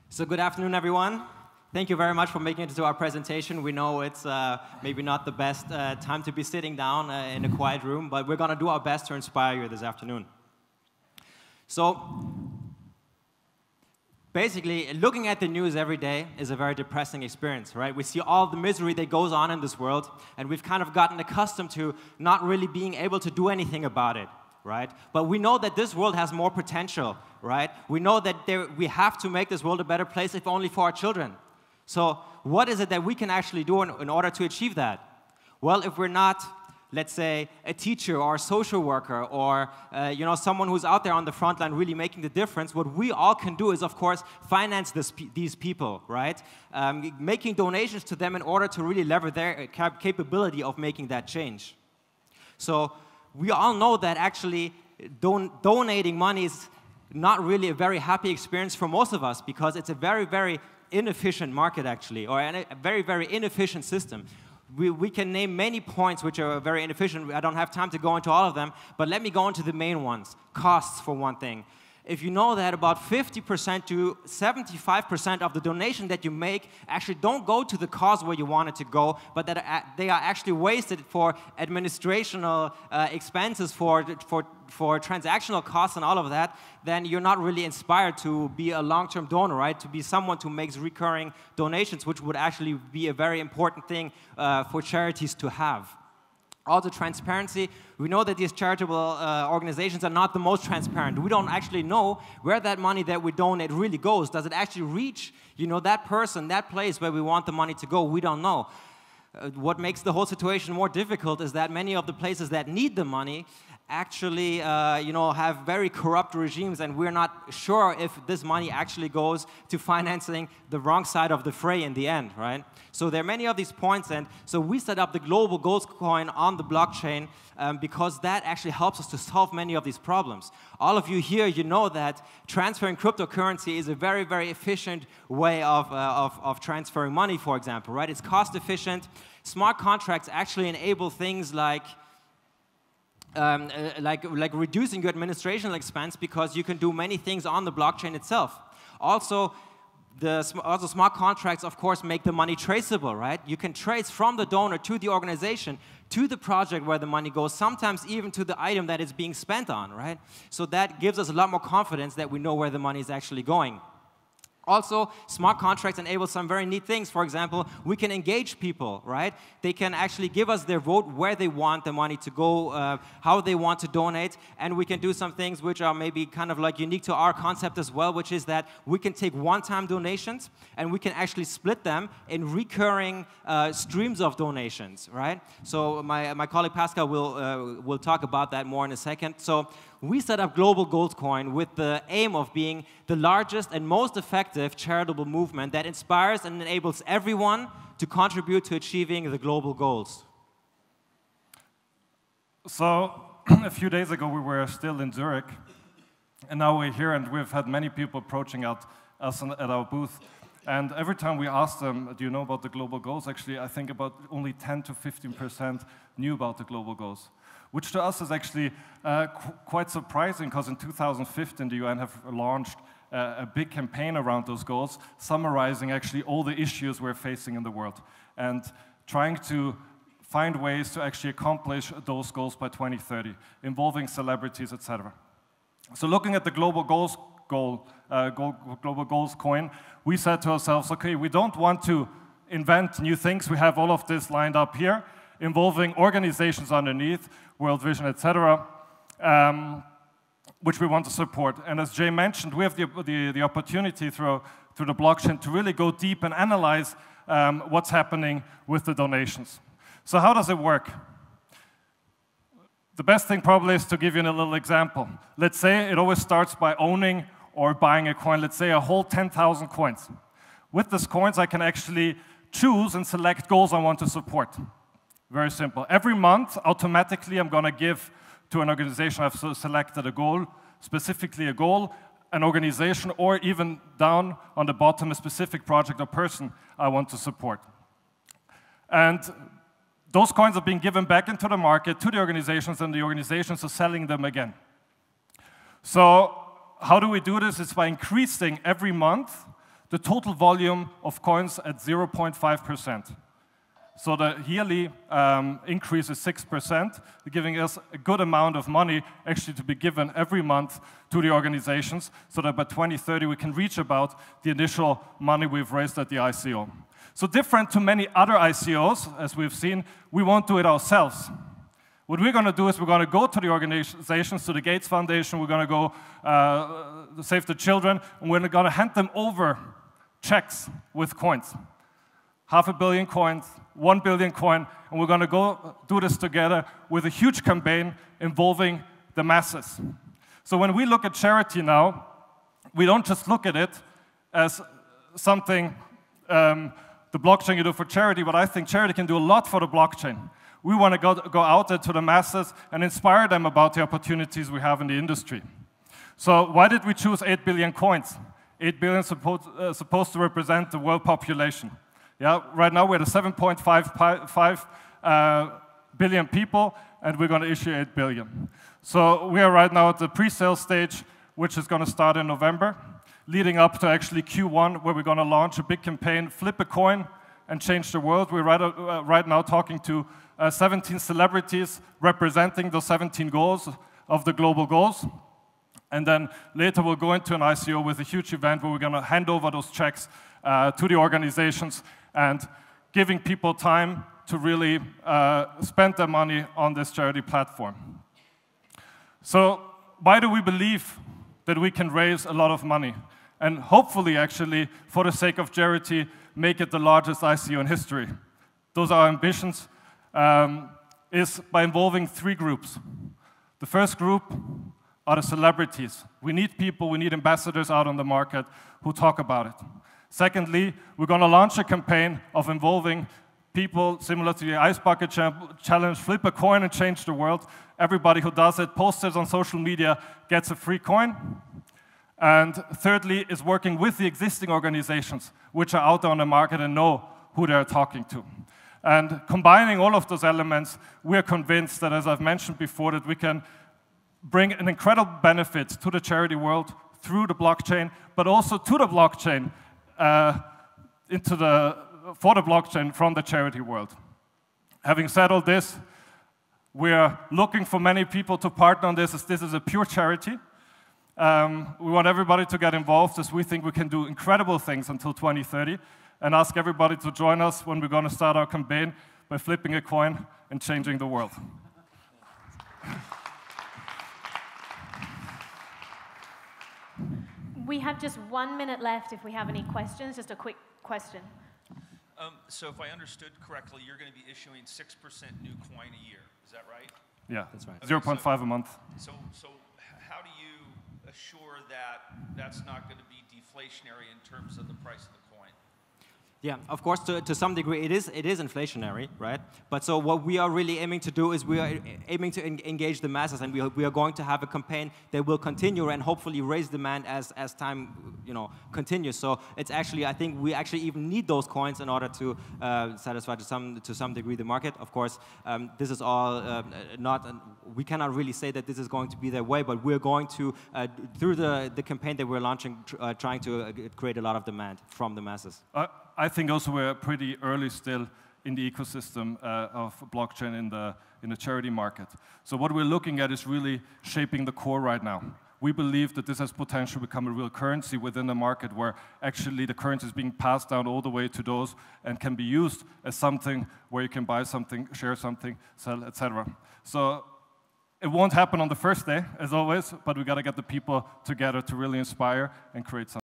So good afternoon, everyone. Thank you very much for making it to our presentation. We know it's maybe not the best time to be sitting down in a quiet room, but we're going to do our best to inspire you this afternoon. So basically, looking at the news every day is a very depressing experience, right? We see all the misery that goes on in this world, and we've kind of gotten accustomed to not really being able to do anything about it, right? But we know that this world has more potential, right? We know that we have to make this world a better place, if only for our children. So what is it that we can actually do in order to achieve that? Well, if we're not, let's say, a teacher or a social worker or someone who's out there on the front line really making the difference, what we all can do is, of course, finance these people, right? Making donations to them in order to really leverage their capability of making that change. So we all know that actually donating money is not really a very happy experience for most of us because it's a very, very inefficient market, actually, or a very, very inefficient system. We can name many points which are very inefficient. I don't have time to go into all of them, but let me go into the main ones. Costs, for one thing. If you know that about 50% to 75% of the donation that you make actually don't go to the cause where you want it to go, but that they are actually wasted for administrational expenses, for transactional costs and all of that, then you're not really inspired to be a long-term donor, right? To be someone who makes recurring donations, which would actually be a very important thing for charities to have. Also, transparency. We know that these charitable organizations are not the most transparent. We don't actually know where that money that we donate really goes. Does it actually reach, that person, that place where we want the money to go? We don't know. What makes the whole situation more difficult is that many of the places that need the money actually, have very corrupt regimes, and we're not sure if this money actually goes to financing the wrong side of the fray in the end, right? So there are many of these points, and so we set up the global goals coin on the blockchain because that actually helps us to solve many of these problems. All of you here, you know that transferring cryptocurrency is a very, very efficient way of transferring money, for example, right? It's cost efficient. Smart contracts actually enable things like reducing your administrative expense because you can do many things on the blockchain itself. Also, smart contracts, of course, make the money traceable, right? You can trace from the donor to the organization, to the project where the money goes, sometimes even to the item that it's being spent on, right? So that gives us a lot more confidence that we know where the money is actually going. Also, smart contracts enable some very neat things. For example, we can engage people, right? They can actually give us their vote where they want the money to go, how they want to donate, and we can do some things which are maybe kind of like unique to our concept as well, which is that we can take one-time donations and we can actually split them in recurring streams of donations, right? So my colleague Pascal will talk about that more in a second. So we set up Global Goals Coin with the aim of being the largest and most effective charitable movement that inspires and enables everyone to contribute to achieving the global goals. So a few days ago, we were still in Zurich, and now we're here, and we've had many people approaching us at our booth. And every time we ask them, do you know about the global goals? Actually, I think about only 10 to 15% knew about the global goals, which to us is actually quite surprising, because in 2015, the UN have launched a big campaign around those goals, summarizing actually all the issues we're facing in the world, and trying to find ways to actually accomplish those goals by 2030, involving celebrities, etc. So looking at the Global Goals Global Goals coin, we said to ourselves, okay, we don't want to invent new things. We have all of this lined up here, involving organizations underneath, World Vision, etc., which we want to support. And as Jay mentioned, we have the opportunity through the blockchain to really go deep and analyze what's happening with the donations. So how does it work? The best thing probably is to give you a little example. Let's say it always starts by owning or buying a coin, let's say a whole 10,000 coins. With these coins, I can actually choose and select goals I want to support. Very simple. Every month, automatically, I'm going to give to an organization I've selected a goal, specifically a goal, an organization, or even down on the bottom, a specific project or person I want to support. And those coins are being given back into the market to the organizations, and the organizations are selling them again. So how do we do this? It's by increasing every month the total volume of coins at 0.5%. So the yearly increase is 6%, giving us a good amount of money actually to be given every month to the organizations, so that by 2030 we can reach about the initial money we've raised at the ICO. So different to many other ICOs, as we've seen, we won't do it ourselves. What we're going to do is we're going to go to the organizations, to the Gates Foundation, we're going to go to Save the Children, and we're going to hand them over checks with coins. 500 million coins, 1 billion coin, and we're going to go do this together with a huge campaign involving the masses. So when we look at charity now, we don't just look at it as something, the blockchain you do for charity, but I think charity can do a lot for the blockchain. We want to go out there to the masses and inspire them about the opportunities we have in the industry. So why did we choose 8 billion coins? 8 billion supposed to represent the world population. Yeah, right now we're at 7.55 billion people, and we're going to issue 8 billion. So we are right now at the pre-sale stage, which is going to start in November, leading up to actually Q1, where we're going to launch a big campaign, Flip a Coin and Change the World. We're right now talking to 17 celebrities representing those 17 goals of the global goals. And then later we'll go into an ICO with a huge event where we're going to hand over those checks to the organizations and giving people time to really spend their money on this charity platform. So why do we believe that we can raise a lot of money? And hopefully, actually, for the sake of charity, make it the largest ICO in history. Those are our ambitions, is by involving 3 groups. The first group are the celebrities. We need people, we need ambassadors out on the market who talk about it. Secondly, we're going to launch a campaign of involving people similar to the Ice Bucket Challenge, Flip a Coin and Change the World. Everybody who does it, posts it on social media, gets a free coin. And thirdly, is working with the existing organizations which are out there on the market and know who they're talking to. And combining all of those elements, we're convinced that, as I've mentioned before, that we can bring an incredible benefit to the charity world through the blockchain, but also to the blockchain, for the blockchain from the charity world. Having said all this, we're looking for many people to partner on this, as this is a pure charity. We want everybody to get involved, as we think we can do incredible things until 2030, and ask everybody to join us when we're going to start our campaign by flipping a coin and changing the world. We have just 1 minute left if we have any questions. Just a quick question. So if I understood correctly, you're going to be issuing 6% new coin a year. Is that right? Yeah, that's right. Okay, 0.5 a month. So how do you assure that that's not going to be deflationary in terms of the price of the coin? Yeah, of course, to some degree, it is inflationary, right? But so what we are really aiming to do is we are aiming to engage the masses, and we are going to have a campaign that will continue and hopefully raise demand as time continues. So it's actually, I think we actually even need those coins in order to satisfy to some degree the market. Of course, this is all we cannot really say that this is going to be their way, but we're going to through the campaign that we're launching, trying to create a lot of demand from the masses. I think also we're pretty early still in the ecosystem of blockchain in the charity market. So what we're looking at is really shaping the core right now. We believe that this has potential to become a real currency within the market, where actually the currency is being passed down all the way to those and can be used as something where you can buy something, share something, sell, etc. So it won't happen on the first day, as always, but we got to get the people together to really inspire and create something.